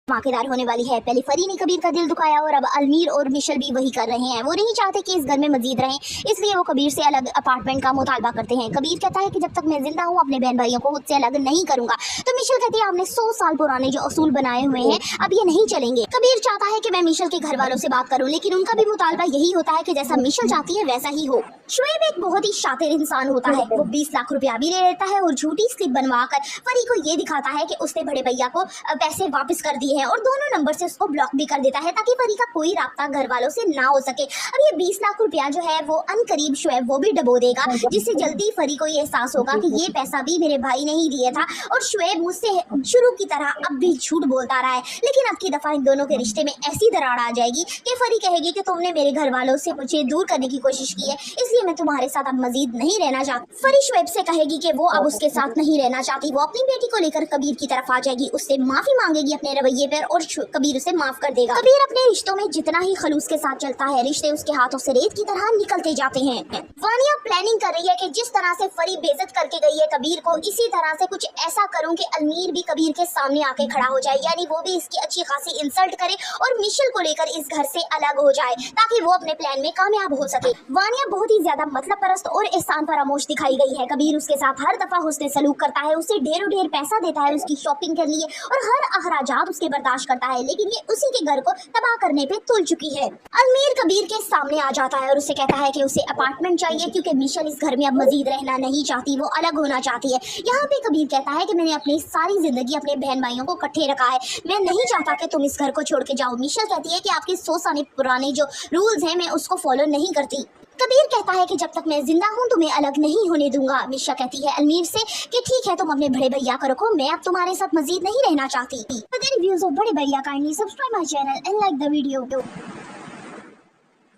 धमाकेदार होने वाली है। पहले फरी ने कबीर का दिल दुखाया और अब अलमीर और मिशल भी वही कर रहे हैं। वो नहीं चाहते कि इस घर में मजीद रहें, इसलिए वो कबीर से अलग अपार्टमेंट का मुतालबा करते हैं। कबीर कहता है कि जब तक मैं जिंदा हूँ अपने बहन भाइयों को खुद से अलग नहीं करूंगा। तो मिशल कहती है आपने 100 साल पुराने जो असूल बनाए हुए हैं अब ये नहीं चलेंगे। कबीर चाहता है कि मैं मिशल के घर वालों से बात करूं, लेकिन उनका भी मुतालबा यही होता है कि जैसा मिशल चाहती है वैसा ही हो। शुएब एक बहुत ही शातिर इंसान होता है। वो 20 लाख रुपया भी ले लेता है और झूठी स्लिप बनवा कर फरी को ये दिखाता है कि उसने बड़े भैया को पैसे वापस कर दिए हैं और दोनों नंबर से उसको ब्लॉक भी कर देता है ताकि फरी का कोई राब्ता घर वालों से ना हो सके। अब ये 20 लाख रुपया जो है वो अनकरीब शुएब वो भी डबो देगा, जिससे जल्दी फरी को ये एहसास होगा कि ये पैसा भी मेरे भाई ने ही दिया था और शुएब मुझसे शुरू की तरह अब भी झूठ बोलता रहा है। लेकिन अब की दफा इन दोनों के रिश्ते में ऐसी दरार आ जाएगी कि फरी कहेगी कि तुमने मेरे घर वालों से मुझे दूर करने की कोशिश की है, इसलिए मैं तुम्हारे साथ अब मजीद नहीं रहना चाहती। फरी शुएब से कहेगी कि वो अब उसके साथ नहीं रहना चाहती। वो अपनी बेटी को लेकर कबीर की तरफ आ जाएगी, उससे माफी मांगेगी अपने रवैये पर और कबीर उसे माफ कर देगा। कबीर अपने रिश्तों में जितना ही खलूस के साथ चलता है, रिश्ते उसके हाथों से रेत की तरह निकलते जाते हैं। वानिया प्लानिंग कर रही है कि जिस तरह से फरी बेइज्जत करके गई है कबीर को, इसी तरह से कुछ ऐसा करूं कि अलमीर भी कबीर के सामने आके खड़ा हो जाए, यानी वो भी इसकी अच्छी खासी इंसल्ट करे और मिशेल को लेकर इस घर से अलग हो जाए ताकि वो अपने प्लान में कामयाब हो सके। वानिया बहुत ही ज्यादा मतलब परस्त और एहसान फरामोश दिखाई गई है। कबीर उसके साथ हर दफा हुस्न सलूक करता है, उसे ढेरों ढेर पैसा देता है उसकी शॉपिंग के लिए और हर अखराजात उसके बर्दाश्त करता है, लेकिन ये उसी के घर को तबाह करने पे तुल चुकी है। अलमीर कबीर के सामने आ जाता है और उसे कहता है कि उसे अपार्टमेंट चाहिए क्योंकि मिशेल इस घर में अब मजीद रहना नहीं चाहती, वो अलग होना चाहती है। यहाँ पे कबीर कहता है कि मैंने अपनी सारी जिंदगी अपने बहन भाइयों को इकट्ठे रखा है, मैं नहीं चाहता कि तुम इस घर को छोड़ के जाओ। मिशेल कहती है कि आपके 100 साल पुराने जो रूल्स हैं मैं उसको फॉलो नहीं करती। कबीर कहता है कि जब तक मैं जिंदा हूँ तुम्हें अलग नहीं होने दूंगा। मिशा कहती है अलमीर से कि ठीक है तुम अपने बड़े भैया को रखो, मैं अब तुम्हारे साथ मजीद नहीं रहना चाहती। रिव्यूज ऑफ बड़े भैया kindly subscribe my channel and like the video.